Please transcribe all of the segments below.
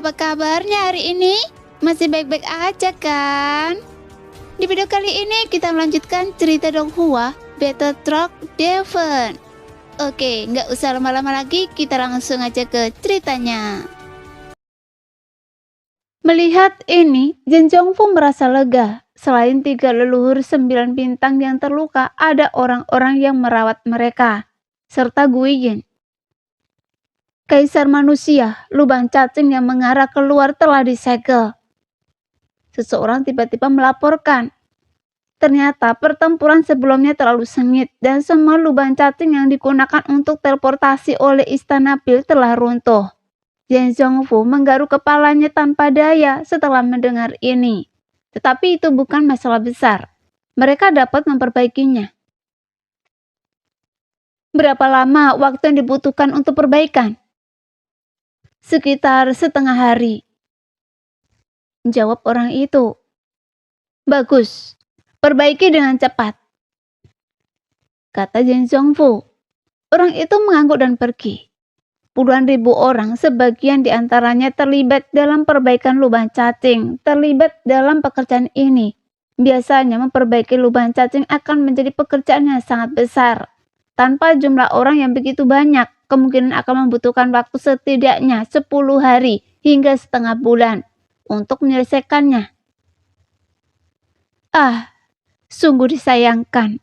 Apa kabarnya hari ini? Masih baik-baik aja kan? Di video kali ini kita melanjutkan cerita Donghua Battle Truck Devon. Oke, nggak usah lama-lama lagi, kita langsung aja ke ceritanya. Melihat ini, Jin Zhongfu merasa lega. Selain 3 leluhur 9 bintang yang terluka, ada orang-orang yang merawat mereka, serta Guiyin. Kaisar manusia, lubang cacing yang mengarah keluar telah disegel. Seseorang tiba-tiba melaporkan. Ternyata pertempuran sebelumnya terlalu sengit dan semua lubang cacing yang digunakan untuk teleportasi oleh Istana Pil telah runtuh. Jin Zhongfu menggaruk kepalanya tanpa daya setelah mendengar ini. Tetapi itu bukan masalah besar. Mereka dapat memperbaikinya. Berapa lama waktu yang dibutuhkan untuk perbaikan? Sekitar setengah hari. Jawab orang itu. Bagus, perbaiki dengan cepat, kata Jin Zhongfu. Orang itu mengangguk dan pergi. Puluhan ribu orang, sebagian diantaranya terlibat dalam perbaikan lubang cacing, terlibat dalam pekerjaan ini. Biasanya memperbaiki lubang cacing akan menjadi pekerjaan yang sangat besar. Tanpa jumlah orang yang begitu banyak, kemungkinan akan membutuhkan waktu setidaknya 10 hari hingga setengah bulan untuk menyelesaikannya. Sungguh disayangkan.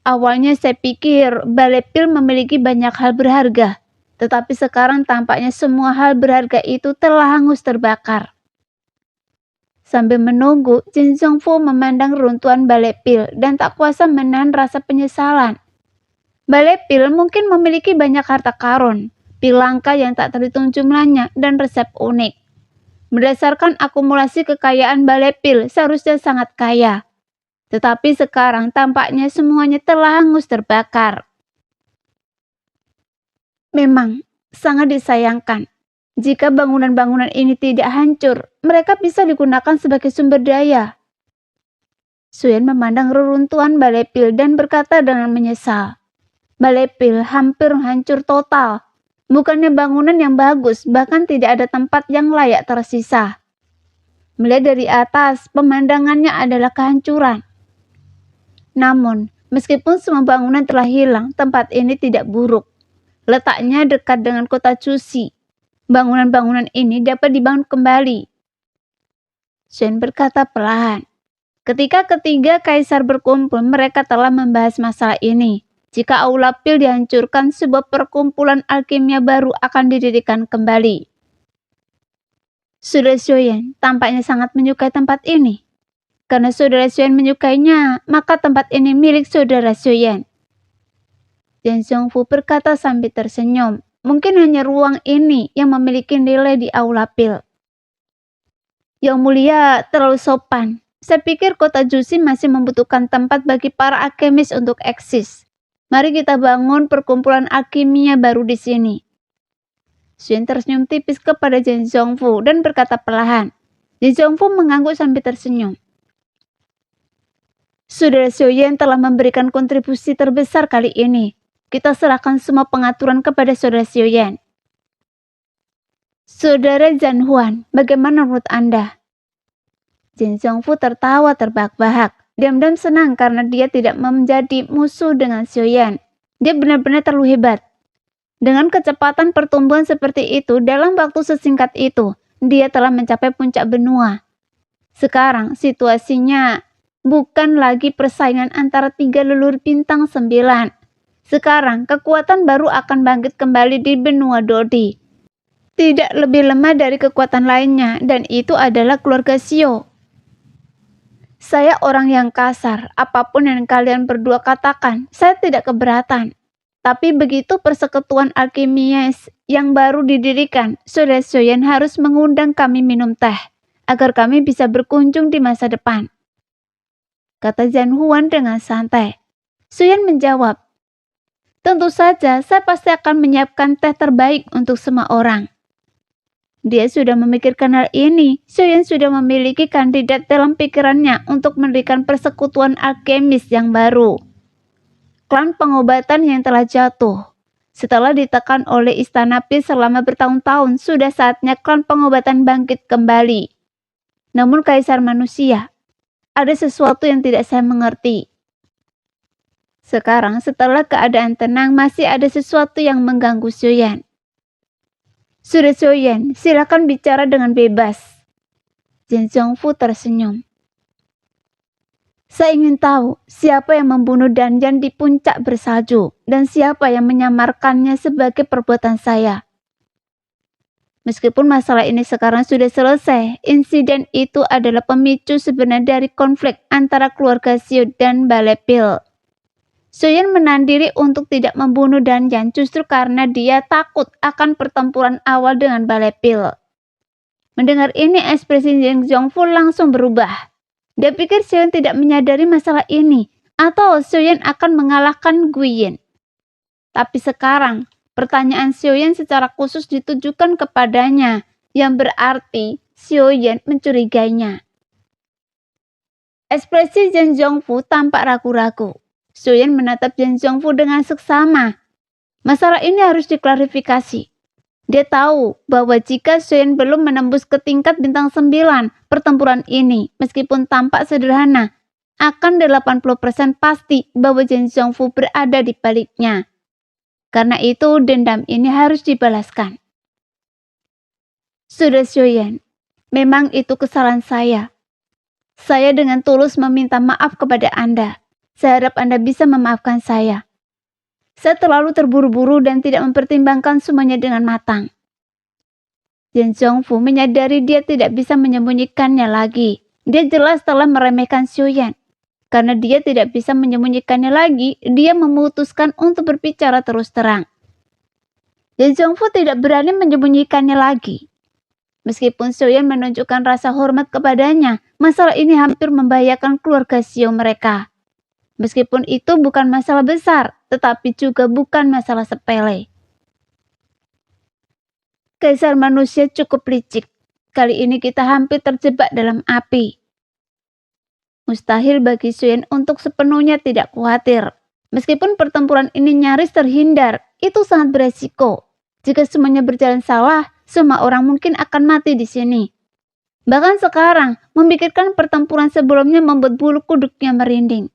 Awalnya saya pikir Balai Pil memiliki banyak hal berharga, tetapi sekarang tampaknya semua hal berharga itu telah hangus terbakar. Sambil menunggu, Jin Zhongfu memandang runtuhan Balai Pil dan tak kuasa menahan rasa penyesalan. Balai Pil mungkin memiliki banyak harta karun, pil langka yang tak terhitung jumlahnya, dan resep unik. Berdasarkan akumulasi kekayaan Balai Pil seharusnya sangat kaya. Tetapi sekarang tampaknya semuanya telah hangus terbakar. Memang sangat disayangkan. Jika bangunan-bangunan ini tidak hancur, mereka bisa digunakan sebagai sumber daya. Suyen memandang reruntuhan Balai Pil dan berkata dengan menyesal. Balai Pil hampir hancur total. Bukannya bangunan yang bagus, bahkan tidak ada tempat yang layak tersisa. Melihat dari atas, pemandangannya adalah kehancuran. Namun, meskipun semua bangunan telah hilang, tempat ini tidak buruk. Letaknya dekat dengan kota Cusi. Bangunan-bangunan ini dapat dibangun kembali. Shen berkata perlahan. Ketika ketiga kaisar berkumpul, mereka telah membahas masalah ini. Jika Aula Pil dihancurkan, sebuah perkumpulan alkimia baru akan didirikan kembali. Saudara Xiuyan tampaknya sangat menyukai tempat ini. Karena saudara Xiuyan menyukainya, maka tempat ini milik saudara Xiuyan. Jin Zhongfu berkata sambil tersenyum. Mungkin hanya ruang ini yang memiliki nilai di Aula Pil. Yang mulia terlalu sopan. Saya pikir kota Jusi masih membutuhkan tempat bagi para alkemis untuk eksis. Mari kita bangun perkumpulan alkimia baru di sini. Xuan tersenyum tipis kepada Jin Zhongfu dan berkata perlahan. Jin Zhongfu mengangguk sambil tersenyum. Saudara Xiuyan telah memberikan kontribusi terbesar kali ini. Kita serahkan semua pengaturan kepada saudara Xiuyan. Saudara Zhan Huan, bagaimana menurut Anda? Jin Zhongfu tertawa terbahak-bahak. Diam-diam senang karena dia tidak menjadi musuh dengan Xiuyan. Dia benar-benar terlalu hebat. Dengan kecepatan pertumbuhan seperti itu, dalam waktu sesingkat itu, dia telah mencapai puncak benua. Sekarang situasinya bukan lagi persaingan antara 3 leluhur bintang 9. Sekarang kekuatan baru akan bangkit kembali di benua Dodi. Tidak lebih lemah dari kekuatan lainnya, dan itu adalah keluarga Xiu. Saya orang yang kasar, apapun yang kalian berdua katakan, saya tidak keberatan. Tapi begitu persekutuan alkimis yang baru didirikan, saudara Xiuyan harus mengundang kami minum teh, agar kami bisa berkunjung di masa depan. Kata Zhan Huan dengan santai. Xiuyan menjawab, tentu saja saya pasti akan menyiapkan teh terbaik untuk semua orang. Dia sudah memikirkan hal ini. Xiuyan sudah memiliki kandidat dalam pikirannya untuk mendirikan persekutuan alkemis yang baru. Klan pengobatan yang telah jatuh. Setelah ditekan oleh istana Pil selama bertahun-tahun, sudah saatnya klan pengobatan bangkit kembali. Namun kaisar manusia, ada sesuatu yang tidak saya mengerti. Sekarang setelah keadaan tenang, masih ada sesuatu yang mengganggu Xiaoyan. Sudah Xiaoyan, silakan bicara dengan bebas. Jin Zhongfu tersenyum. Saya ingin tahu siapa yang membunuh Danjan di puncak bersalju dan siapa yang menyamarkannya sebagai perbuatan saya. Meskipun masalah ini sekarang sudah selesai, insiden itu adalah pemicu sebenarnya dari konflik antara keluarga Xiu dan Balai Pil. Xiaoyan menahan diri untuk tidak membunuh Danjan justru karena dia takut akan pertempuran awal dengan Balai Pil. Mendengar ini, ekspresi Jin Zhongfu langsung berubah. Dia pikir Xiaoyan tidak menyadari masalah ini, atau Xiaoyan akan mengalahkan Guiyin. Tapi sekarang, pertanyaan Xiaoyan secara khusus ditujukan kepadanya, yang berarti Xiaoyan mencurigainya. Ekspresi Jin Zhongfu tampak ragu-ragu. Xiaoyan menatap Jin Zhongfu dengan seksama. Masalah ini harus diklarifikasi. Dia tahu bahwa jika Xiaoyan belum menembus ke tingkat bintang 9, pertempuran ini, meskipun tampak sederhana, akan 80% pasti bahwa Jin Zhongfu berada di baliknya. Karena itu, dendam ini harus dibalaskan. Sudah Xiaoyan, memang itu kesalahan saya. Saya dengan tulus meminta maaf kepada Anda. Saya harap Anda bisa memaafkan saya. Saya terlalu terburu-buru dan tidak mempertimbangkan semuanya dengan matang. Jin Zhongfu menyadari dia tidak bisa menyembunyikannya lagi. Dia jelas telah meremehkan Xiaoyan. Karena dia tidak bisa menyembunyikannya lagi, dia memutuskan untuk berbicara terus terang. Jin Zhongfu tidak berani menyembunyikannya lagi. Meskipun Xiaoyan menunjukkan rasa hormat kepadanya, masalah ini hampir membahayakan keluarga Xiao mereka. Meskipun itu bukan masalah besar, tetapi juga bukan masalah sepele. Kaisar manusia cukup licik. Kali ini kita hampir terjebak dalam api. Mustahil bagi Xiaoyan untuk sepenuhnya tidak khawatir. Meskipun pertempuran ini nyaris terhindar, itu sangat beresiko. Jika semuanya berjalan salah, semua orang mungkin akan mati di sini. Bahkan sekarang, memikirkan pertempuran sebelumnya membuat bulu kuduknya merinding.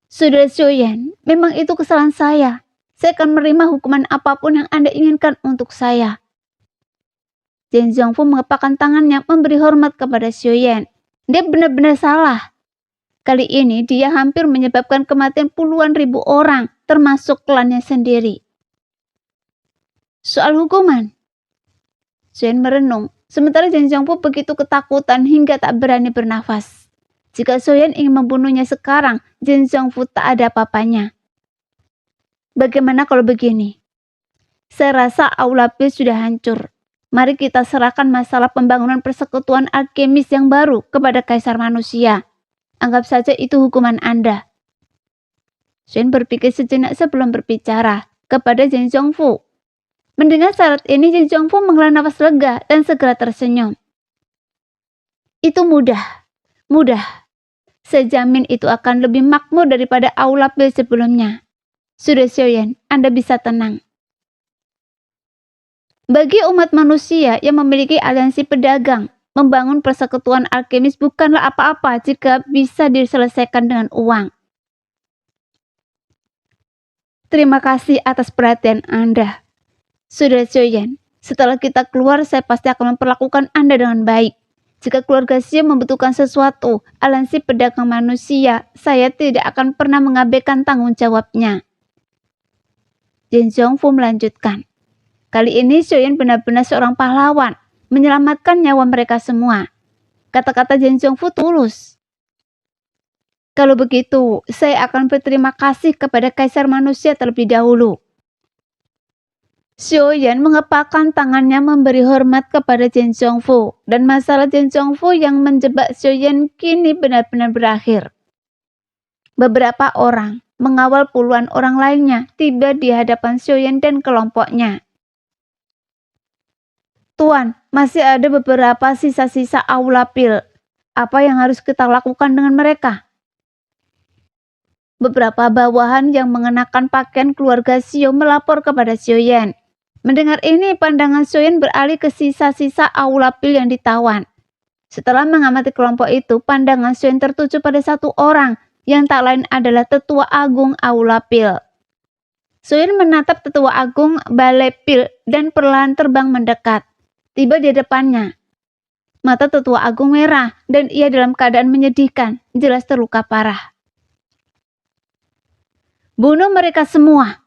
Sudah Xiaoyan, memang itu kesalahan saya. Saya akan menerima hukuman apapun yang Anda inginkan untuk saya. Jin Zhongfu mengepakkan tangannya memberi hormat kepada Xiaoyan. Dia benar-benar salah. Kali ini dia hampir menyebabkan kematian puluhan ribu orang, termasuk klannya sendiri. Soal hukuman, Xiaoyan merenung, sementara Jin Zhongfu begitu ketakutan hingga tak berani bernafas. Jika Xiaoyan ingin membunuhnya sekarang, Jin Zhongfu tak ada apa-apanya. Bagaimana kalau begini? Saya rasa Aula Pil sudah hancur. Mari kita serahkan masalah pembangunan persekutuan alkemis yang baru kepada Kaisar Manusia. Anggap saja itu hukuman Anda. Xiaoyan berpikir sejenak sebelum berbicara kepada Jin Zhongfu. Mendengar syarat ini, Jin Zhongfu menghela nafas lega dan segera tersenyum. Itu mudah. Saya jamin itu akan lebih makmur daripada Aula Pil sebelumnya. Sudah Xiaoyan, Anda bisa tenang. Bagi umat manusia yang memiliki aliansi pedagang, membangun persekutuan alkemis bukanlah apa-apa jika bisa diselesaikan dengan uang. Terima kasih atas perhatian Anda. Sudah Xiaoyan, setelah kita keluar saya pasti akan memperlakukan Anda dengan baik. Jika keluarga Xiao membutuhkan sesuatu, aliansi pedagang manusia, saya tidak akan pernah mengabaikan tanggung jawabnya. Jin Zhongfu melanjutkan. Kali ini Xiaoyan benar-benar seorang pahlawan, menyelamatkan nyawa mereka semua. Kata-kata Jin Zhongfu tulus. Kalau begitu, saya akan berterima kasih kepada Kaisar Manusia terlebih dahulu. Xiaoyan mengepakkan tangannya memberi hormat kepada Jin Zhongfu, dan masalah Jin Zhongfu yang menjebak Xiaoyan kini benar-benar berakhir. Beberapa orang, mengawal puluhan orang lainnya, tiba di hadapan Xiaoyan dan kelompoknya. Tuan, masih ada beberapa sisa-sisa Aula Pil. Apa yang harus kita lakukan dengan mereka? Beberapa bawahan yang mengenakan pakaian keluarga Xiao melapor kepada Xiaoyan. Mendengar ini, pandangan Xiaoyan beralih ke sisa-sisa aula pil yang ditawan. Setelah mengamati kelompok itu, pandangan Xiaoyan tertuju pada satu orang yang tak lain adalah Tetua Agung Aula Pil. Xiaoyan menatap Tetua Agung Balai Pil dan perlahan terbang mendekat. Tiba di depannya. Mata Tetua Agung merah dan ia dalam keadaan menyedihkan, jelas terluka parah. "Bunuh mereka semua,"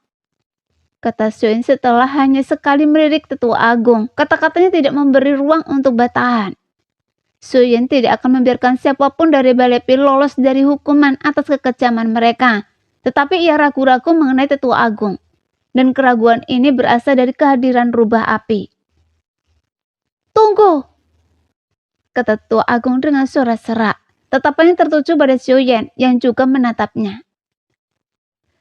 kata Xiaoyan setelah hanya sekali melirik Tetua Agung. Kata-katanya tidak memberi ruang untuk bertahan. Xiaoyan tidak akan membiarkan siapapun dari Balai Pil lolos dari hukuman atas kekejaman mereka. Tetapi ia ragu-ragu mengenai Tetua Agung. Dan keraguan ini berasal dari kehadiran rubah api. "Tunggu," kata Tetua Agung dengan suara serak. Tatapannya tertuju pada Xiaoyan yang juga menatapnya.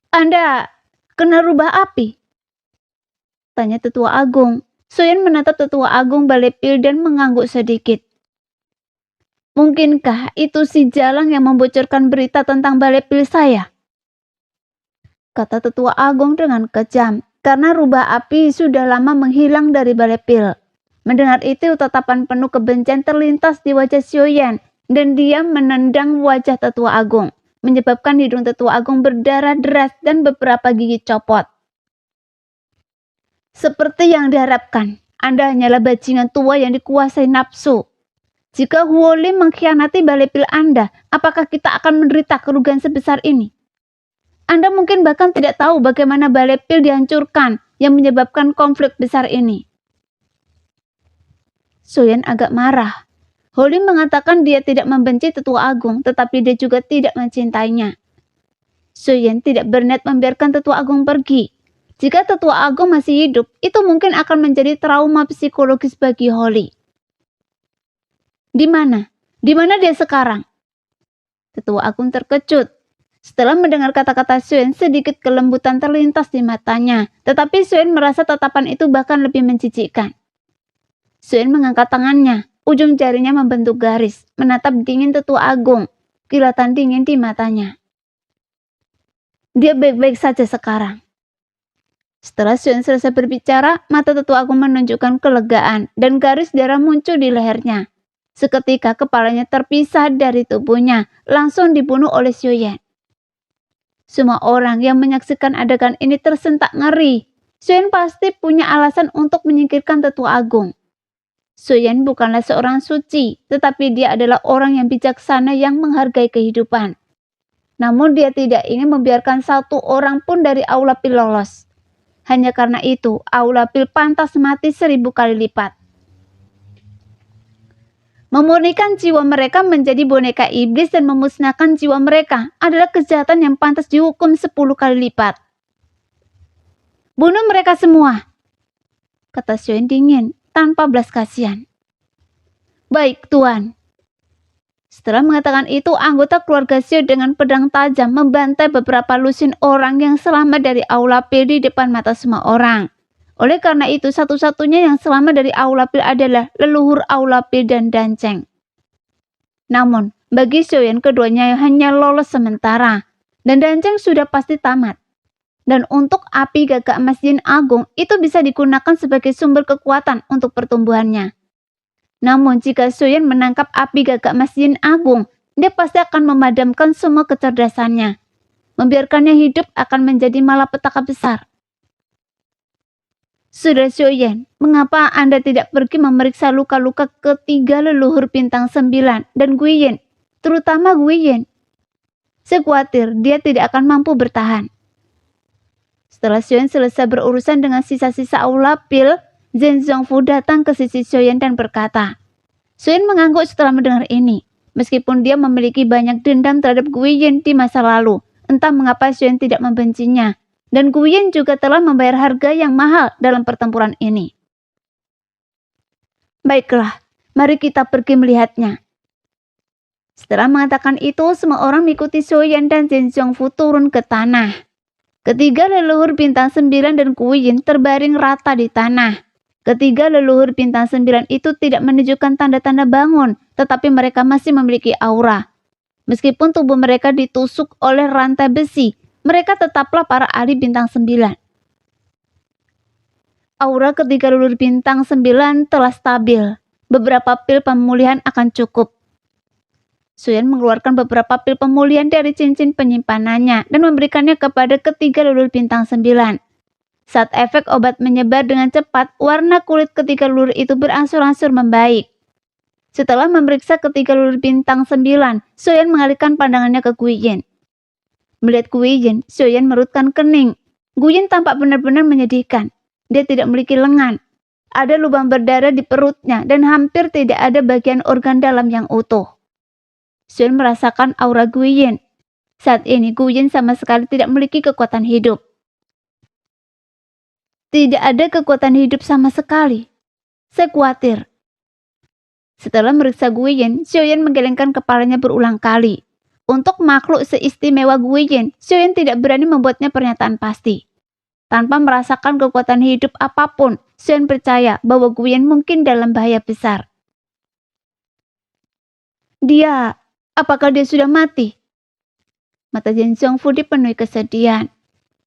"Anda kena rubah api?" tanya Tetua Agung. Xiaoyan menatap Tetua Agung Balai Pil dan mengangguk sedikit. "Mungkinkah itu si Jalang yang membocorkan berita tentang Balai Pil saya?" kata Tetua Agung dengan kejam, karena rubah api sudah lama menghilang dari Balai Pil. Mendengar itu, tatapan penuh kebencian terlintas di wajah Xiaoyan dan dia menendang wajah Tetua Agung, menyebabkan hidung Tetua Agung berdarah deras dan beberapa gigi copot. "Seperti yang diharapkan, Anda hanyalah bajingan tua yang dikuasai nafsu. Jika Huoli mengkhianati Balai Pil Anda, apakah kita akan menderita kerugian sebesar ini? Anda mungkin bahkan tidak tahu bagaimana Balai Pil dihancurkan yang menyebabkan konflik besar ini." Xiaoyan agak marah. Huoli mengatakan dia tidak membenci Tetua Agung, tetapi dia juga tidak mencintainya. Xiaoyan tidak berniat membiarkan Tetua Agung pergi. Jika Tetua Agung masih hidup, itu mungkin akan menjadi trauma psikologis bagi Huoli. Di mana dia sekarang?" Tetua Agung terkejut. Setelah mendengar kata-kata Xiaoyan, sedikit kelembutan terlintas di matanya. Tetapi Xiaoyan merasa tatapan itu bahkan lebih menjijikkan. Xiaoyan mengangkat tangannya. Ujung jarinya membentuk garis, menatap dingin Tetua Agung. Kilatan dingin di matanya. "Dia baik-baik saja sekarang." Setelah Xiaoyan selesai berbicara, mata Tetua Agung menunjukkan kelegaan dan garis darah muncul di lehernya. Seketika kepalanya terpisah dari tubuhnya, langsung dibunuh oleh Xiaoyan. Semua orang yang menyaksikan adegan ini tersentak ngeri. Xiaoyan pasti punya alasan untuk menyingkirkan Tetua Agung. Xiaoyan bukanlah seorang suci, tetapi dia adalah orang yang bijaksana yang menghargai kehidupan. Namun dia tidak ingin membiarkan satu orang pun dari Aula Pil lolos. Hanya karena itu, Aula Pil pantas mati 1000 kali lipat. Memurnikan jiwa mereka menjadi boneka iblis dan memusnahkan jiwa mereka adalah kejahatan yang pantas dihukum 10 kali lipat. "Bunuh mereka semua," kata Xiaoyan dingin, tanpa belas kasihan. "Baik, Tuan." Setelah mengatakan itu, anggota keluarga Xiao dengan pedang tajam membantai beberapa lusin orang yang selamat dari Aula Pil di depan mata semua orang. Oleh karena itu, satu-satunya yang selamat dari Aula Pil adalah leluhur Aula Pil dan Danceng. Namun, bagi Xiaoyan keduanya hanya lolos sementara, dan Danceng sudah pasti tamat. Dan untuk api gagak emas Jin Agung, itu bisa digunakan sebagai sumber kekuatan untuk pertumbuhannya. Namun, jika Xiaoyan menangkap api gagak emas Jin Agung, dia pasti akan memadamkan semua kecerdasannya. Membiarkannya hidup akan menjadi malapetaka besar. "Saudara Xiaoyan, mengapa Anda tidak pergi memeriksa luka-luka ketiga leluhur bintang 9 dan Guiyin, terutama Guiyin? Saya khawatir dia tidak akan mampu bertahan." Setelah Xiaoyan selesai berurusan dengan sisa-sisa Aula Pil, Zhen Zongfu datang ke sisi Xiaoyan dan berkata. Xiaoyan mengangguk setelah mendengar ini. Meskipun dia memiliki banyak dendam terhadap Guiyin di masa lalu, entah mengapa Xiaoyan tidak membencinya. Dan Guiyin juga telah membayar harga yang mahal dalam pertempuran ini. "Baiklah, mari kita pergi melihatnya." Setelah mengatakan itu, semua orang mengikuti Xiaoyan dan Zhen Zongfu turun ke tanah. Ketiga leluhur bintang 9 dan Guiyin terbaring rata di tanah. Ketiga leluhur bintang 9 itu tidak menunjukkan tanda-tanda bangun, tetapi mereka masih memiliki aura. Meskipun tubuh mereka ditusuk oleh rantai besi, mereka tetaplah para ahli bintang 9. Aura ketiga leluhur bintang 9 telah stabil. Beberapa pil pemulihan akan cukup. Suyan mengeluarkan beberapa pil pemulihan dari cincin penyimpanannya dan memberikannya kepada ketiga leluhur bintang 9. Saat efek obat menyebar dengan cepat, warna kulit ketiga leluhur itu berangsur-angsur membaik. Setelah memeriksa ketiga leluhur bintang 9, Suyan mengalihkan pandangannya ke Guiyin. Melihat Guiyin, Suyan merutkan kening. Guiyin tampak benar-benar menyedihkan. Dia tidak memiliki lengan. Ada lubang berdarah di perutnya dan hampir tidak ada bagian organ dalam yang utuh. Suyan merasakan aura Guiyin. Saat ini Guiyin sama sekali tidak memiliki kekuatan hidup. Tidak ada kekuatan hidup sama sekali. Saya khawatir. Setelah meriksa Guiyin, Xiaoyan menggelengkan kepalanya berulang kali. Untuk makhluk seistimewa Guiyin, Xiaoyan tidak berani membuatnya pernyataan pasti. Tanpa merasakan kekuatan hidup apapun, Xiaoyan percaya bahwa Guiyin mungkin dalam bahaya besar. Apakah dia sudah mati? Mata Jin Zhongfu dipenuhi kesedihan.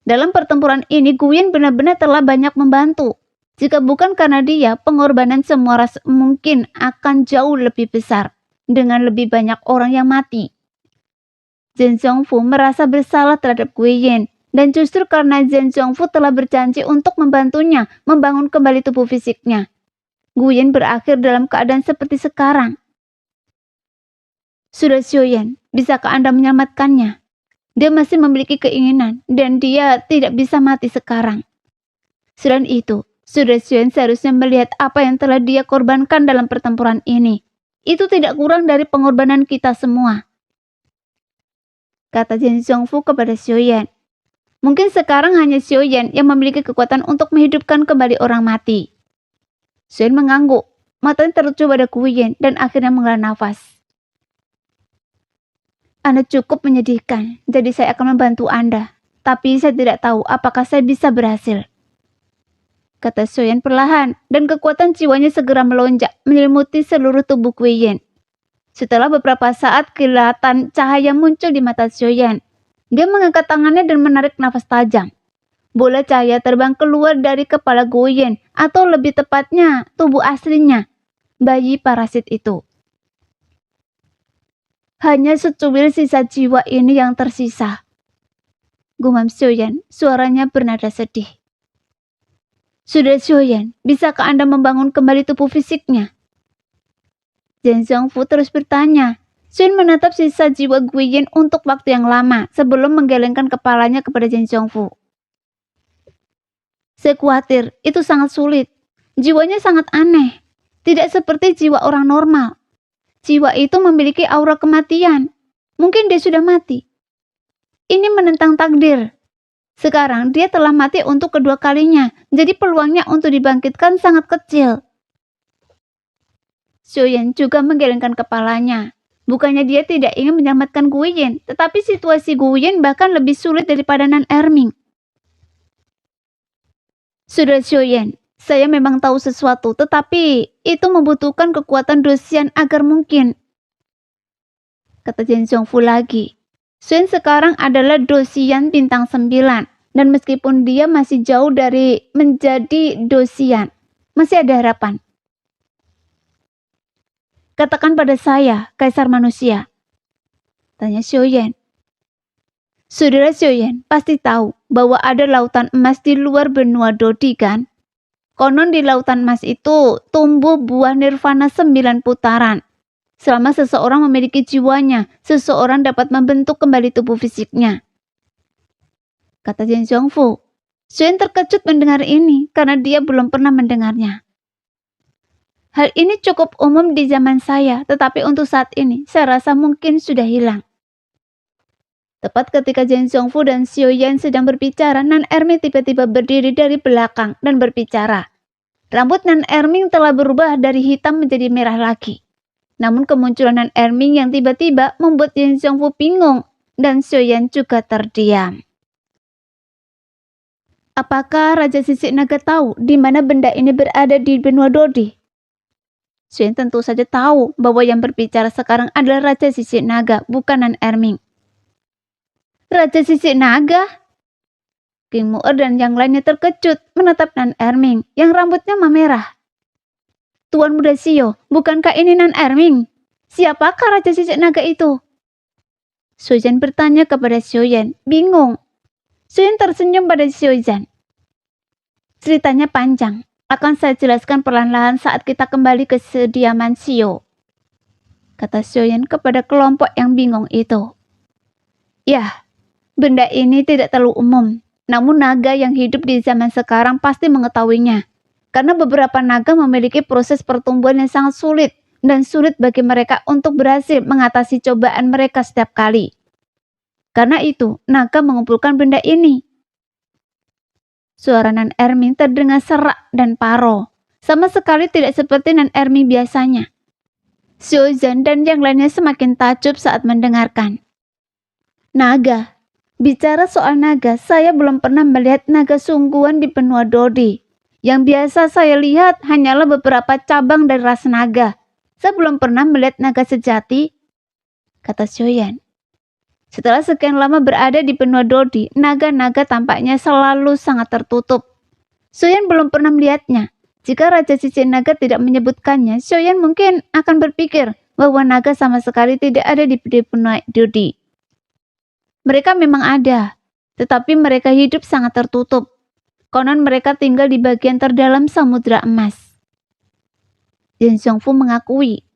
Dalam pertempuran ini, Guiyin benar-benar telah banyak membantu. Jika bukan karena dia, pengorbanan semua ras mungkin akan jauh lebih besar, dengan lebih banyak orang yang mati. Jin Zhongfu merasa bersalah terhadap Guiyin. Dan justru karena Jin Zhongfu telah berjanji untuk membantunya membangun kembali tubuh fisiknya, Guiyin berakhir dalam keadaan seperti sekarang. Sudah Xiaoyan, bisakah Anda menyelamatkannya? Dia masih memiliki keinginan dan dia tidak bisa mati sekarang. Selain itu, Sudah Xiaoyan seharusnya melihat apa yang telah dia korbankan dalam pertempuran ini. Itu tidak kurang dari pengorbanan kita semua. Kata Jin Zhongfu kepada Xiaoyan. Mungkin sekarang hanya Xiaoyan yang memiliki kekuatan untuk menghidupkan kembali orang mati. Xiaoyan mengangguk, matanya tertuju pada Guiyin dan akhirnya menghela nafas. Anda cukup menyedihkan, jadi saya akan membantu Anda. Tapi saya tidak tahu apakah saya bisa berhasil. Kata Xiaoyan perlahan, dan kekuatan jiwanya segera melonjak, menyelimuti seluruh tubuh Guiyin. Setelah beberapa saat, kilatan cahaya muncul di mata Xiaoyan. Dia mengangkat tangannya dan menarik nafas tajam. Bola cahaya terbang keluar dari kepala Guiyin, atau lebih tepatnya tubuh aslinya, bayi parasit itu. Hanya secuil sisa jiwa ini yang tersisa. Gumam Xiaoyan, suaranya bernada sedih. Sudah Xiaoyan, bisakah Anda membangun kembali tubuh fisiknya? Jin Zhongfu terus bertanya. Xiaoyan menatap sisa jiwa Guiyin untuk waktu yang lama sebelum menggelengkan kepalanya kepada Jin Zhongfu. Saya khawatir itu sangat sulit. Jiwanya sangat aneh. Tidak seperti jiwa orang normal. Jiwa itu memiliki aura kematian. Mungkin dia sudah mati. Ini menentang takdir. Sekarang dia telah mati untuk kedua kalinya, jadi peluangnya untuk dibangkitkan sangat kecil. Xiaoyan juga menggelengkan kepalanya. Bukannya dia tidak ingin menyelamatkan Guiyin, tetapi situasi Guiyin bahkan lebih sulit daripada Nan Erming. Sudah Xiaoyan, saya memang tahu sesuatu, tetapi itu membutuhkan kekuatan dosian agar mungkin. Kata Jin Zhongfu lagi. Xiaoyan sekarang adalah dosian bintang 9, dan meskipun dia masih jauh dari menjadi dosian, masih ada harapan. Katakan pada saya, Kaisar Manusia. Tanya Xiaoyan. Saudara Xiaoyan pasti tahu bahwa ada lautan emas di luar benua Dodi kan? Konon di lautan emas itu tumbuh buah nirvana 9 putaran. Selama seseorang memiliki jiwanya, seseorang dapat membentuk kembali tubuh fisiknya. Kata Jin Zhongfu. Xiaoyan terkejut mendengar ini karena dia belum pernah mendengarnya. Hal ini cukup umum di zaman saya, tetapi untuk saat ini, saya rasa mungkin sudah hilang. Tepat ketika Jin Zhongfu dan Xiaoyan sedang berbicara, Nan Erming tiba-tiba berdiri dari belakang dan berbicara. Rambut Nan Erming telah berubah dari hitam menjadi merah lagi. Namun kemunculan Nan Erming yang tiba-tiba membuat Jin Zhongfu bingung, dan Xiaoyan juga terdiam. Apakah Raja Sisik Naga tahu di mana benda ini berada di benua Dodi? Suen tentu saja tahu bahwa yang berbicara sekarang adalah Raja Sisik Naga, bukan Nan Erming. Raja Sisik Naga? King Muer dan yang lainnya terkejut menatap Nan Erming yang rambutnya memerah. Tuan Muda Sio, bukankah ini Nan Erming? Siapakah Raja Sisik Naga itu? Sioyan bertanya kepada Sioyan, bingung. Sioyan tersenyum pada Sioyan. Ceritanya panjang. Akan saya jelaskan perlahan-lahan saat kita kembali ke sediaman Sio, kata Sioyan kepada kelompok yang bingung itu. Ya, benda ini tidak terlalu umum, namun naga yang hidup di zaman sekarang pasti mengetahuinya, karena beberapa naga memiliki proses pertumbuhan yang sangat sulit dan sulit bagi mereka untuk berhasil mengatasi cobaan mereka setiap kali. Karena itu, naga mengumpulkan benda ini. Suara Nan Erming terdengar serak dan paro, sama sekali tidak seperti Nan Erming biasanya. Sioyan dan yang lainnya semakin takjub saat mendengarkan. Naga. Bicara soal naga, saya belum pernah melihat naga sungguhan di benua Dodi. Yang biasa saya lihat hanyalah beberapa cabang dari ras naga. Saya belum pernah melihat naga sejati, kata Sioyan. Setelah sekian lama berada di benua Dodi, naga-naga tampaknya selalu sangat tertutup. Sioyan belum pernah melihatnya. Jika Raja Sisik Naga tidak menyebutkannya, Sioyan mungkin akan berpikir bahwa naga sama sekali tidak ada di benua Dodi. Mereka memang ada, tetapi mereka hidup sangat tertutup. Konon mereka tinggal di bagian terdalam Samudra Emas. Jin Xiongfu mengakui.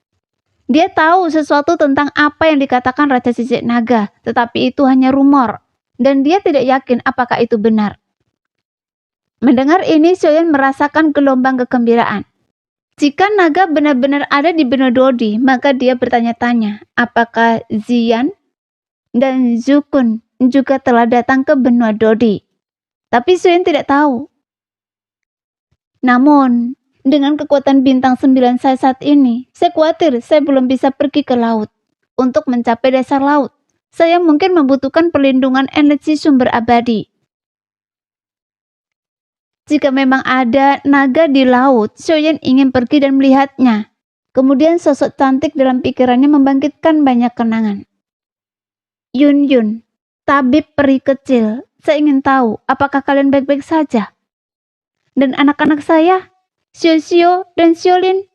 Dia tahu sesuatu tentang apa yang dikatakan Raja Sisik Naga, tetapi itu hanya rumor, dan dia tidak yakin apakah itu benar. Mendengar ini, Sioyan merasakan gelombang kegembiraan. Jika naga benar-benar ada di benua Dodi, maka dia bertanya-tanya, apakah Ziyan dan Zukun juga telah datang ke benua Dodi. Tapi Sioyan tidak tahu. Namun, dengan kekuatan bintang 9 saya saat ini, saya khawatir saya belum bisa pergi ke laut. Untuk mencapai dasar laut, saya mungkin membutuhkan perlindungan energi sumber abadi. Jika memang ada naga di laut, Sioyan ingin pergi dan melihatnya. Kemudian sosok cantik dalam pikirannya membangkitkan banyak kenangan. Yun Yun, tabib peri kecil, saya ingin tahu apakah kalian baik-baik saja? Dan anak-anak saya? Xiao Xiao dan Xiaolin,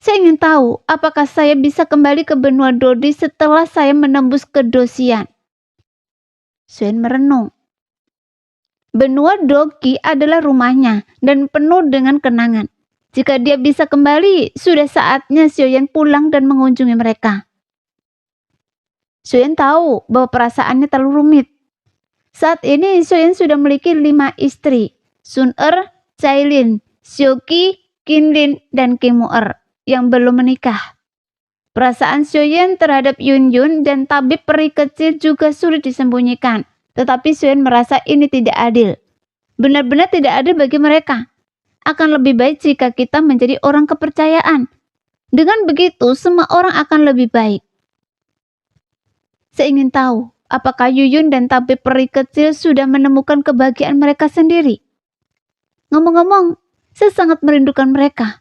saya ingin tahu apakah saya bisa kembali ke benua Dodi setelah saya menembus ke Dosian. Sioyan merenung. Benua Dogi adalah rumahnya dan penuh dengan kenangan. Jika dia bisa kembali, sudah saatnya Sioyan pulang dan mengunjungi mereka. Sioyan tahu bahwa perasaannya terlalu rumit. Saat ini Sioyan sudah memiliki 5 istri, Sun-er, Cailin, Xiuqi, Qinlin, dan King Muer yang belum menikah. Perasaan Sioyan terhadap Yun Yun dan tabib peri kecil juga sulit disembunyikan, tetapi Sioyan merasa ini tidak adil. Benar-benar tidak adil bagi mereka. Akan lebih baik jika kita menjadi orang kepercayaan. Dengan begitu, semua orang akan lebih baik. Saya ingin tahu, apakah Yuyun dan tabib peri kecil sudah menemukan kebahagiaan mereka sendiri? Ngomong-ngomong, saya sangat merindukan mereka.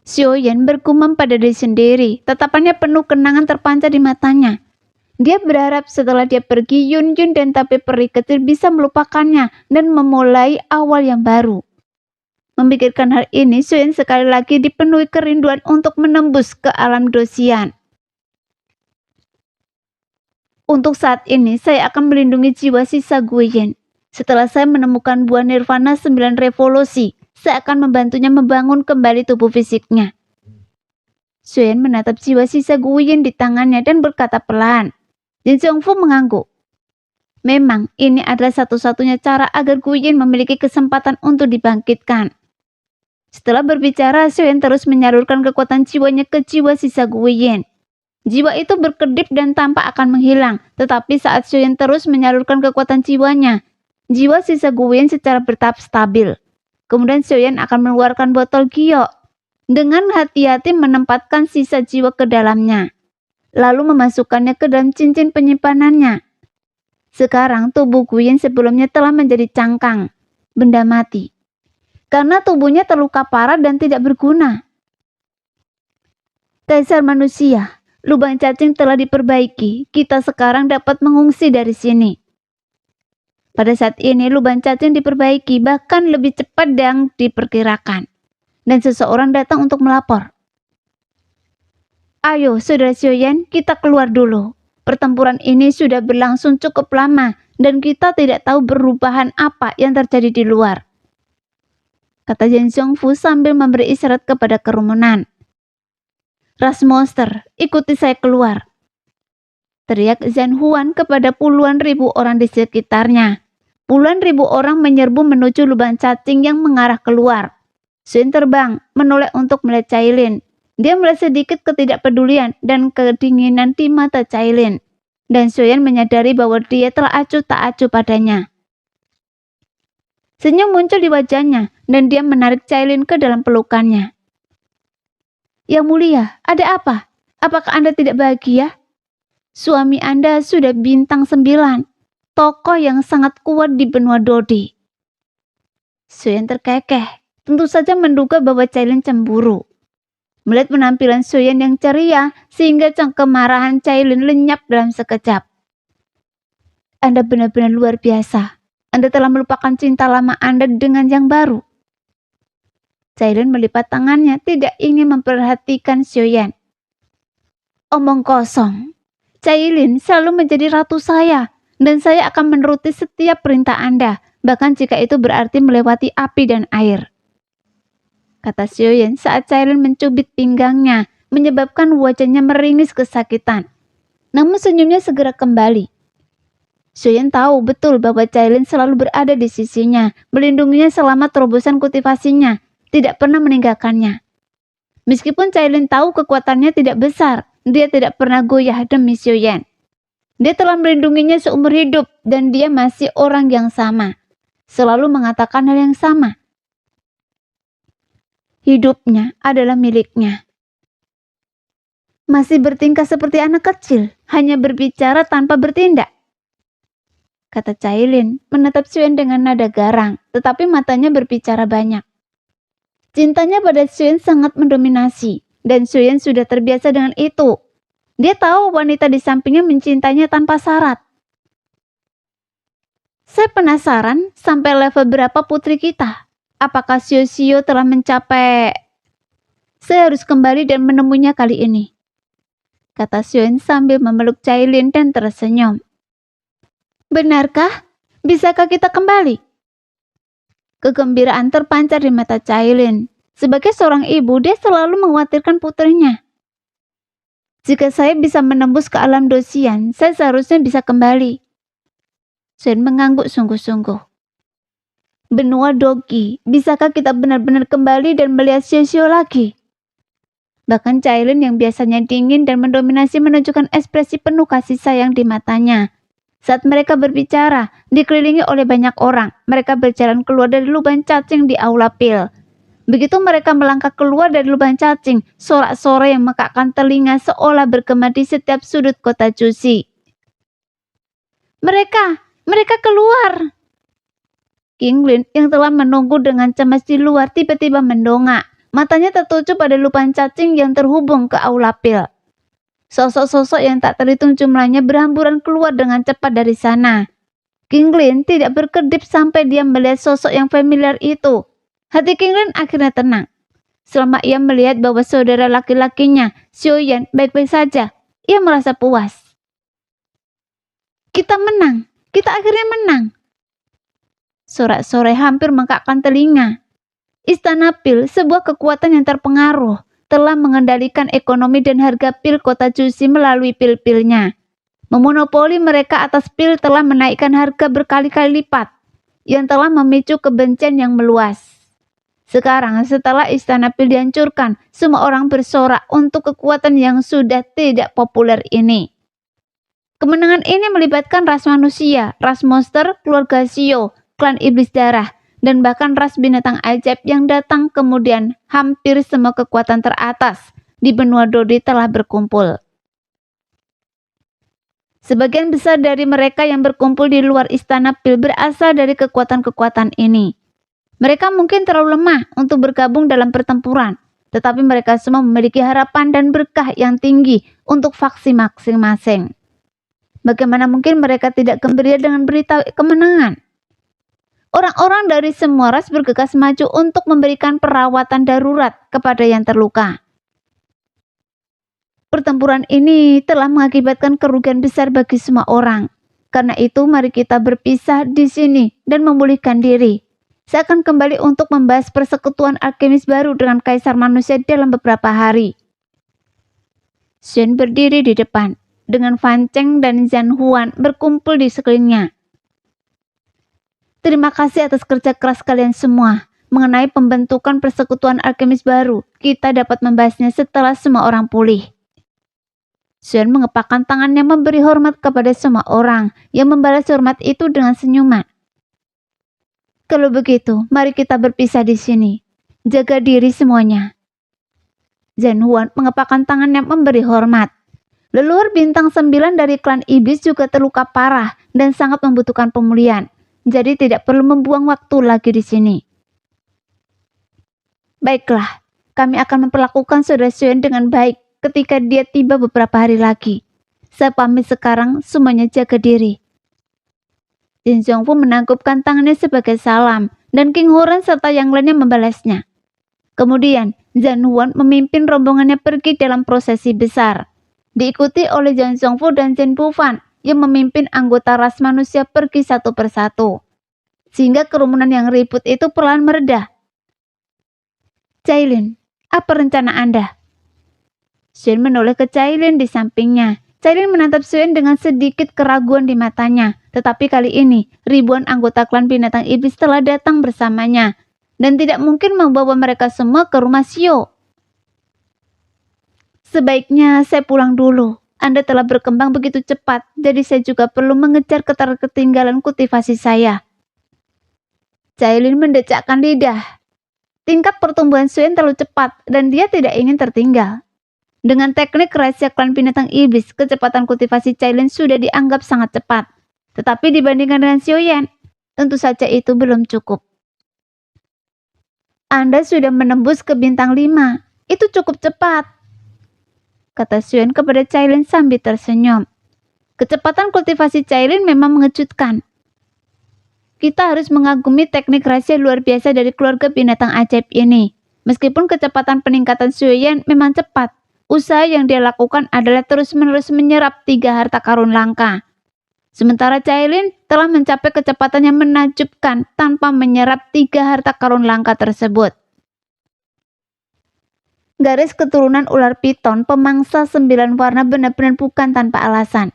Sioyan bergumam pada diri sendiri, tatapannya penuh kenangan terpancar di matanya. Dia berharap setelah dia pergi, Yun Yun dan tabib peri kecil bisa melupakannya dan memulai awal yang baru. Memikirkan hal ini, Sioyan sekali lagi dipenuhi kerinduan untuk menembus ke alam Dosian. Untuk saat ini, saya akan melindungi jiwa sisa Guiyin. Setelah saya menemukan buah nirvana 9 revolusi, saya akan membantunya membangun kembali tubuh fisiknya. Sioyan menatap jiwa sisa Guiyin di tangannya dan berkata pelan. Jin Xiongfu mengangguk. Memang, ini adalah satu-satunya cara agar Guiyin memiliki kesempatan untuk dibangkitkan. Setelah berbicara, Sioyan terus menyalurkan kekuatan jiwanya ke jiwa sisa Guiyin. Jiwa itu berkedip dan tampak akan menghilang, tetapi saat Sioyan terus menyalurkan kekuatan jiwanya, jiwa sisa Guiyin secara bertahap stabil. Kemudian Sioyan akan mengeluarkan botol giok. Dengan hati-hati menempatkan sisa jiwa ke dalamnya, lalu memasukkannya ke dalam cincin penyimpanannya. Sekarang tubuh Guiyin sebelumnya telah menjadi cangkang, benda mati. Karena tubuhnya terluka parah dan tidak berguna. Kaisar manusia, lubang cacing telah diperbaiki. Kita sekarang dapat mengungsi dari sini. Pada saat ini lubang cacing diperbaiki bahkan lebih cepat yang diperkirakan. Dan seseorang datang untuk melapor. Ayo, Saudara Sioyan, kita keluar dulu. Pertempuran ini sudah berlangsung cukup lama dan kita tidak tahu perubahan apa yang terjadi di luar. Kata Jen Zhongfu sambil memberi isyarat kepada kerumunan. Ras monster, ikuti saya keluar. Teriak Zhan Huan kepada puluhan ribu orang di sekitarnya. Puluhan ribu orang menyerbu menuju lubang cacing yang mengarah keluar. Xuan terbang, menoleh untuk melihat Cailin. Dia melihat sedikit ketidakpedulian dan kedinginan di mata Cailin. Dan Sioyan menyadari bahwa dia telah acuh tak acuh padanya. Senyum muncul di wajahnya dan dia menarik Cailin ke dalam pelukannya. Yang mulia, ada apa? Apakah Anda tidak bahagia? Suami Anda sudah bintang 9, tokoh yang sangat kuat di benua Dodi. Sioyan terkekeh, tentu saja menduga bahwa Cailin cemburu. Melihat penampilan Sioyan yang ceria, sehingga kemarahan Cailin lenyap dalam sekejap. Anda benar-benar luar biasa. Anda telah melupakan cinta lama Anda dengan yang baru. Cailin melipat tangannya, tidak ingin memperhatikan Sioyan. Omong kosong. Cailin selalu menjadi ratu saya, dan saya akan menuruti setiap perintah Anda, bahkan jika itu berarti melewati api dan air. Kata Sioyan saat Cailin mencubit pinggangnya, menyebabkan wajahnya meringis kesakitan. Namun senyumnya segera kembali. Sioyan tahu betul bahwa Cailin selalu berada di sisinya, melindunginya selama terobosan kultivasinya, tidak pernah meninggalkannya. Meskipun Cailin tahu kekuatannya tidak besar, dia tidak pernah goyah demi Sioyan. Dia telah melindunginya seumur hidup dan dia masih orang yang sama. Selalu mengatakan hal yang sama. Hidupnya adalah miliknya. Masih bertingkah seperti anak kecil, hanya berbicara tanpa bertindak. Kata Cailin, menatap Sioyan dengan nada garang, tetapi matanya berbicara banyak. Cintanya pada Sioyan sangat mendominasi, dan Sioyan sudah terbiasa dengan itu. Dia tahu wanita di sampingnya mencintainya tanpa syarat. Saya penasaran sampai level berapa putri kita. Apakah Xiao telah mencapai... Saya harus kembali dan menemuinya kali ini. Kata Sioyan sambil memeluk Cailin dan tersenyum. Benarkah? Bisakah kita kembali? Kegembiraan terpancar di mata Cailin. Sebagai seorang ibu, dia selalu mengkhawatirkan putrinya. Jika saya bisa menembus ke alam Dosian, saya seharusnya bisa kembali. Sioyan mengangguk sungguh-sungguh. Benua Dogi, bisakah kita benar-benar kembali dan melihat Xiao lagi? Bahkan Cailin yang biasanya dingin dan mendominasi menunjukkan ekspresi penuh kasih sayang di matanya. Saat mereka berbicara, dikelilingi oleh banyak orang, mereka berjalan keluar dari lubang cacing di aula pil. Begitu mereka melangkah keluar dari lubang cacing, sorak-sorai yang mekakkan telinga seolah bergema di setiap sudut kota Jusi. Mereka keluar! Qinglin yang telah menunggu dengan cemas di luar tiba-tiba mendongak. Matanya tertuju pada lubang cacing yang terhubung ke aula pil. Sosok-sosok yang tak terhitung jumlahnya berhamburan keluar dengan cepat dari sana. Qinglin tidak berkedip sampai dia melihat sosok yang familiar itu. Hati Qinglin akhirnya tenang. Selama ia melihat bahwa saudara laki-lakinya, Xiaoyan, baik-baik saja, ia merasa puas. Kita menang, kita akhirnya menang. Sorak-sorai hampir mengkakkan telinga. Istana pil, sebuah kekuatan yang terpengaruh, telah mengendalikan ekonomi dan harga pil kota Jusi melalui pil-pilnya. Memonopoli mereka atas pil telah menaikkan harga berkali-kali lipat, yang telah memicu kebencian yang meluas. Sekarang setelah istana pil dihancurkan, semua orang bersorak untuk kekuatan yang sudah tidak populer ini. Kemenangan ini melibatkan ras manusia, ras monster, keluarga Xiao, klan iblis darah, dan bahkan ras binatang ajaib yang datang kemudian. Hampir semua kekuatan teratas di benua Dodi telah berkumpul. Sebagian besar dari mereka yang berkumpul di luar istana pil berasal dari kekuatan-kekuatan ini. Mereka mungkin terlalu lemah untuk bergabung dalam pertempuran, tetapi mereka semua memiliki harapan dan berkah yang tinggi untuk faksi masing-masing. Bagaimana mungkin mereka tidak gembira dengan berita kemenangan? Orang-orang dari semua ras bergegas maju untuk memberikan perawatan darurat kepada yang terluka. Pertempuran ini telah mengakibatkan kerugian besar bagi semua orang. Karena itu, mari kita berpisah di sini dan memulihkan diri. Saya akan kembali untuk membahas persekutuan alkemis baru dengan kaisar manusia dalam beberapa hari. Xuan berdiri di depan, dengan Fan Cheng dan Zhan Huan berkumpul di sekelilingnya. Terima kasih atas kerja keras kalian semua. Mengenai pembentukan persekutuan alkemis baru, kita dapat membahasnya setelah semua orang pulih. Xuan mengepakkan tangannya memberi hormat kepada semua orang yang membalas hormat itu dengan senyuman. Kalau begitu, mari kita berpisah di sini. Jaga diri semuanya. Zhan Huan mengepakkan tangannya memberi hormat. Leluhur bintang 9 dari klan iblis juga terluka parah dan sangat membutuhkan pemulihan. Jadi tidak perlu membuang waktu lagi di sini. Baiklah, kami akan memperlakukan saudara Xuan dengan baik ketika dia tiba beberapa hari lagi. Saya pamit sekarang, semuanya jaga diri. Jin Zhongfu menangkupkan tangannya sebagai salam, dan King Horan serta yang lainnya membalasnya. Kemudian, Zhan Huan memimpin rombongannya pergi dalam prosesi besar, diikuti oleh Jin Zhongfu dan Zhen Bufan yang memimpin anggota ras manusia pergi satu persatu, sehingga kerumunan yang ribut itu perlahan mereda. Cailin, apa rencana Anda? Xuan menoleh ke Cailin di sampingnya. Cailin menatap Xuan dengan sedikit keraguan di matanya. Tetapi kali ini, ribuan anggota klan binatang iblis telah datang bersamanya. Dan tidak mungkin membawa mereka semua ke rumah Xiao. Sebaiknya saya pulang dulu. Anda telah berkembang begitu cepat. Jadi saya juga perlu mengejar keterketinggalan kultivasi saya. Cailin mendecakkan lidah. Tingkat pertumbuhan Xuan terlalu cepat. Dan dia tidak ingin tertinggal. Dengan teknik rahasia klan binatang iblis, kecepatan kultivasi Cailin sudah dianggap sangat cepat. Tetapi dibandingkan dengan Xiaoyan, tentu saja itu belum cukup. Anda sudah menembus ke bintang 5. Itu cukup cepat, kata Xuan kepada Cailin sambil tersenyum. Kecepatan kultivasi Cailin memang mengejutkan. Kita harus mengagumi teknik rahasia luar biasa dari keluarga binatang ajaib ini. Meskipun kecepatan peningkatan Xiaoyan memang cepat, usaha yang dia lakukan adalah terus-menerus menyerap 3 harta karun langka. Sementara Cailin telah mencapai kecepatan yang menakjubkan tanpa menyerap 3 harta karun langka tersebut. Garis keturunan ular piton pemangsa 9 warna benar-benar bukan tanpa alasan.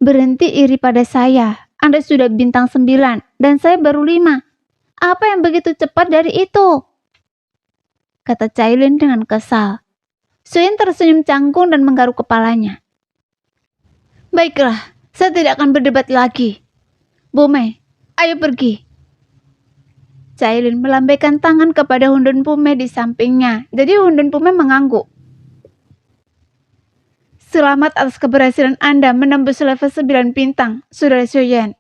Berhenti iri pada saya. Anda sudah bintang 9 dan saya baru 5. Apa yang begitu cepat dari itu? Kata Cailin dengan kesal. Xuan tersenyum canggung dan menggaruk kepalanya. Baiklah, saya tidak akan berdebat lagi. Bu Mei, ayo pergi. Cailin melambaikan tangan kepada Hundun Pume di sampingnya. Jadi Hundun Pume mengangguk. Selamat atas keberhasilan Anda menembus level 9 bintang, Saudara Xiaoyan.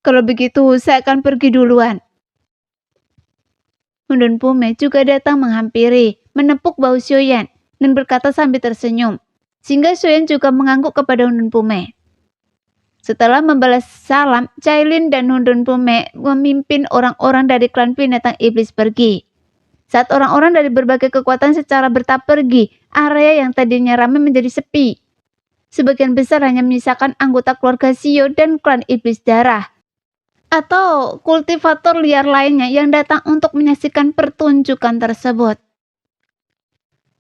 Kalau begitu, saya akan pergi duluan. Hundun Pume juga datang menghampiri, menepuk bahu Xiaoyan, dan berkata sambil tersenyum, sehingga Xiaoyan juga mengangguk kepada Hundun Pume. Setelah membalas salam, Cailin dan Hundun Pume memimpin orang-orang dari klan binatang iblis pergi. Saat orang-orang dari berbagai kekuatan secara bertahap pergi, area yang tadinya ramai menjadi sepi. Sebagian besar hanya menyisakan anggota keluarga Xiao dan klan iblis darah, atau kultivator liar lainnya yang datang untuk menyaksikan pertunjukan tersebut.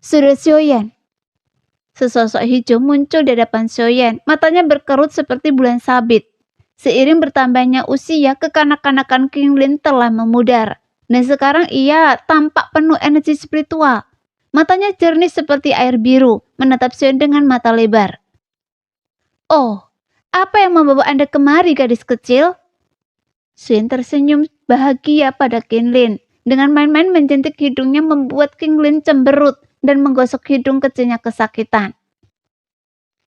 Saudara Xiaoyan. Sesosok hijau muncul di hadapan Xiaoyan, matanya berkerut seperti bulan sabit. Seiring bertambahnya usia, kekanak-kanakan King Lin telah memudar, dan sekarang ia tampak penuh energi spiritual. Matanya jernih seperti air biru, menatap Xiaoyan dengan mata lebar. Oh, apa yang membawa Anda kemari, gadis kecil? Xiaoyan tersenyum bahagia pada King Lin. Dengan main-main menjentik hidungnya membuat King Lin cemberut dan menggosok hidung kecilnya kesakitan.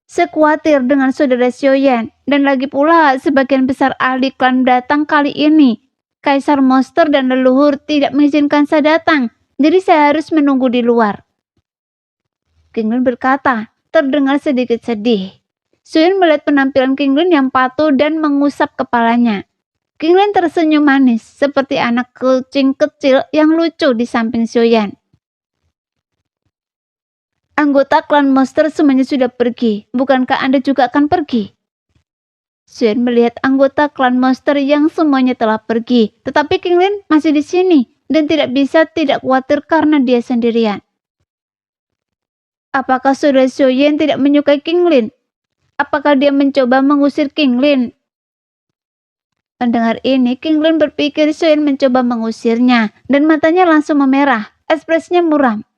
Saya khawatir dengan saudara Xiaoyan, dan lagi pula sebagian besar ahli klan datang kali ini. Kaisar monster dan leluhur tidak mengizinkan saya datang, Jadi saya harus menunggu di luar. Kinglin berkata, terdengar sedikit sedih. Sioyan melihat penampilan Kinglin yang patuh dan mengusap kepalanya. Kinglin tersenyum manis, seperti anak kucing kecil yang lucu di samping Sioyan. Anggota klan monster semuanya sudah pergi. Bukankah Anda juga akan pergi? Sioyan melihat anggota klan monster yang semuanya telah pergi. Tetapi Kinglin masih di sini dan tidak bisa tidak khawatir karena dia sendirian. Apakah saudara Sioyan tidak menyukai Kinglin? Apakah dia mencoba mengusir Kinglin? Mendengar ini, Kinglin berpikir Sioyan mencoba mengusirnya dan matanya langsung memerah. Ekspresinya muram.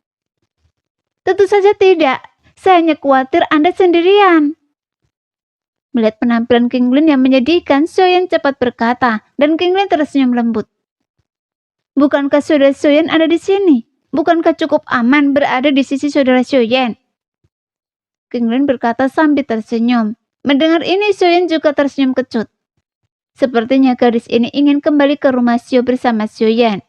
Tentu saja tidak. Saya hanya khawatir Anda sendirian. Melihat penampilan Kinglin yang menyedihkan, Sioyan cepat berkata, dan Kinglin tersenyum lembut. Bukankah saudara Sioyan ada di sini? Bukankah cukup aman berada di sisi saudara Sioyan? Kinglin berkata sambil tersenyum. Mendengar ini, Sioyan juga tersenyum kecut. Sepertinya gadis ini ingin kembali ke rumah Xiao bersama Sioyan.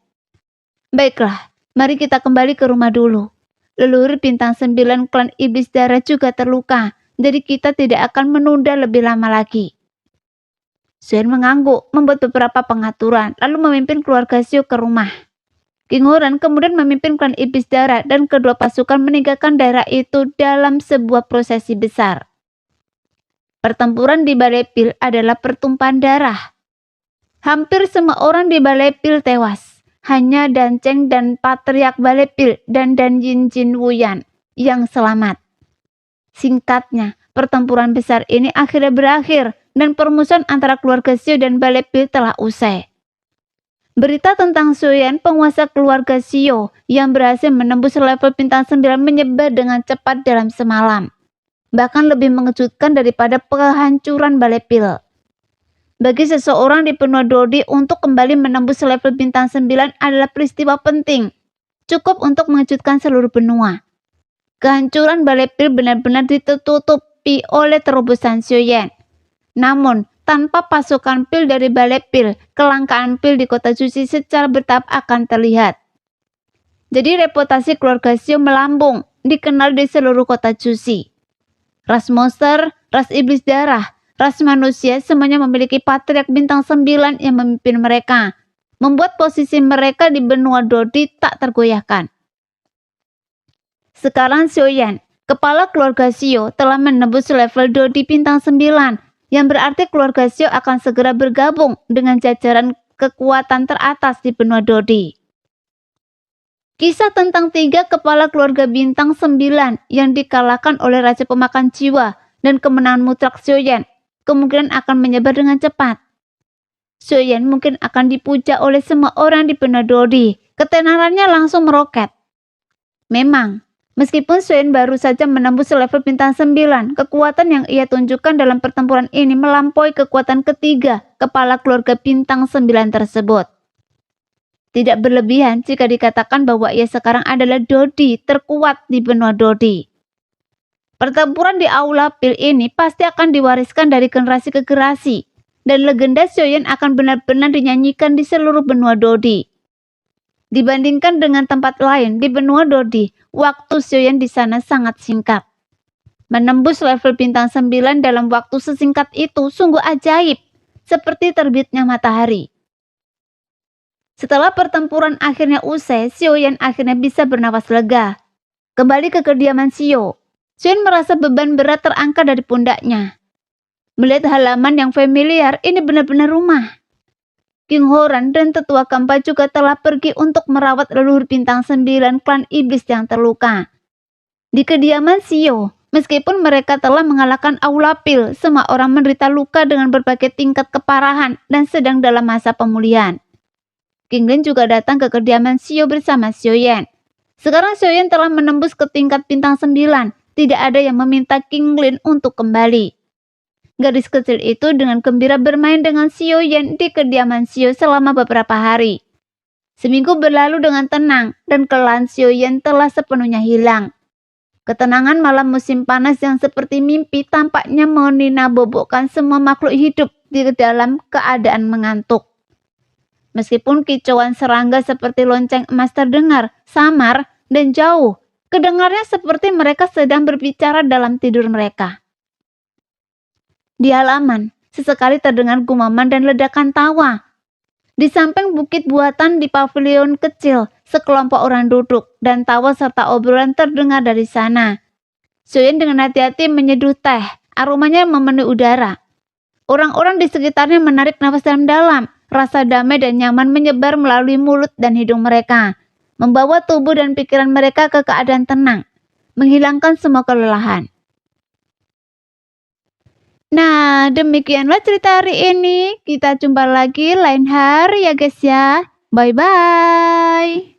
Baiklah, mari kita kembali ke rumah dulu. Leluhur bintang 9 klan iblis darah juga terluka, jadi kita tidak akan menunda lebih lama lagi. Sioyan mengangguk, membuat beberapa pengaturan, lalu memimpin keluarga Xiao ke rumah. King Horan kemudian memimpin klan iblis darah dan kedua pasukan meninggalkan daerah itu dalam sebuah prosesi besar. Pertempuran di Balai Pil adalah pertumpahan darah. Hampir semua orang di Balai Pil tewas. Hanya Dan Cheng dan Patriark Balai Pil dan Dan Yin Jin Wuyan yang selamat. Singkatnya, pertempuran besar ini akhirnya berakhir dan permusuhan antara keluarga Xiao dan Balai Pil telah usai. Berita tentang Sioyan, penguasa keluarga Xiao yang berhasil menembus level bintang 9 menyebar dengan cepat dalam semalam. Bahkan lebih mengejutkan daripada penghancuran Balai Pil. Bagi seseorang di benua Dodi untuk kembali menembus level bintang 9 adalah peristiwa penting. Cukup untuk mengejutkan seluruh benua. Kehancuran Balai Pil benar-benar ditutupi oleh terobosan Sioyan. Namun, tanpa pasukan pil dari Balai Pil, kelangkaan pil di kota Jusi secara bertahap akan terlihat. Jadi reputasi keluarga Xiao melambung, dikenal di seluruh kota Jusi. Ras monster, ras iblis darah, ras manusia semuanya memiliki patriark bintang 9 yang memimpin mereka, membuat posisi mereka di benua Dodi tak tergoyahkan. Sekarang Sioyan, kepala keluarga Xiao, telah menembus level Dodi bintang 9, yang berarti keluarga Xiao akan segera bergabung dengan jajaran kekuatan teratas di benua Dodi. Kisah tentang 3 kepala keluarga bintang 9 yang dikalahkan oleh Raja Pemakan Jiwa dan kemenangan mutlak Sioyan kemungkinan akan menyebar dengan cepat. Sioyan mungkin akan dipuja oleh semua orang di benua Dodi. Ketenarannya langsung meroket. Memang, meskipun Sioyan baru saja menembus level bintang 9, kekuatan yang ia tunjukkan dalam pertempuran ini melampaui kekuatan ketiga kepala keluarga bintang 9 tersebut. Tidak berlebihan jika dikatakan bahwa ia sekarang adalah Dodi terkuat di benua Dodi. Pertempuran di Aula Pil ini pasti akan diwariskan dari generasi ke generasi, dan legenda Sioyan akan benar-benar dinyanyikan di seluruh benua Dodi. Dibandingkan dengan tempat lain di benua Dodi, waktu Sioyan di sana sangat singkat. Menembus level bintang 9 dalam waktu sesingkat itu sungguh ajaib, seperti terbitnya matahari. Setelah pertempuran akhirnya usai, Sioyan akhirnya bisa bernapas lega. Kembali ke kediaman Xiao. Sioyan merasa beban berat terangkat dari pundaknya. Melihat halaman yang familiar, ini benar-benar rumah. King Horan dan tetua keempat juga telah pergi untuk merawat leluhur bintang 9 klan iblis yang terluka. Di kediaman Xiao, meskipun mereka telah mengalahkan Aula Pil, semua orang menderita luka dengan berbagai tingkat keparahan dan sedang dalam masa pemulihan. Kinglin juga datang ke kediaman Xiao bersama Sioyan. Sekarang Sioyan telah menembus ke tingkat bintang 9. Tidak ada yang meminta Kinglin untuk kembali. Gadis kecil itu dengan gembira bermain dengan Sioyan di kediaman Xiao selama beberapa hari. Seminggu berlalu dengan tenang dan kelelahan Sioyan telah sepenuhnya hilang. Ketenangan malam musim panas yang seperti mimpi tampaknya menina bobokkan semua makhluk hidup di dalam keadaan mengantuk. Meskipun kicauan serangga seperti lonceng emas terdengar samar dan jauh, kedengarnya seperti mereka sedang berbicara dalam tidur mereka. Di halaman, sesekali terdengar gumaman dan ledakan tawa. Di samping bukit buatan di pavilion kecil, sekelompok orang duduk dan tawa serta obrolan terdengar dari sana. Soyen dengan hati-hati menyeduh teh, aromanya memenuhi udara. Orang-orang di sekitarnya menarik nafas dalam-dalam, rasa damai dan nyaman menyebar melalui mulut dan hidung mereka, membawa tubuh dan pikiran mereka ke keadaan tenang, menghilangkan semua kelelahan. Nah, demikianlah cerita hari ini. Kita jumpa lagi lain hari ya guys ya. Bye-bye.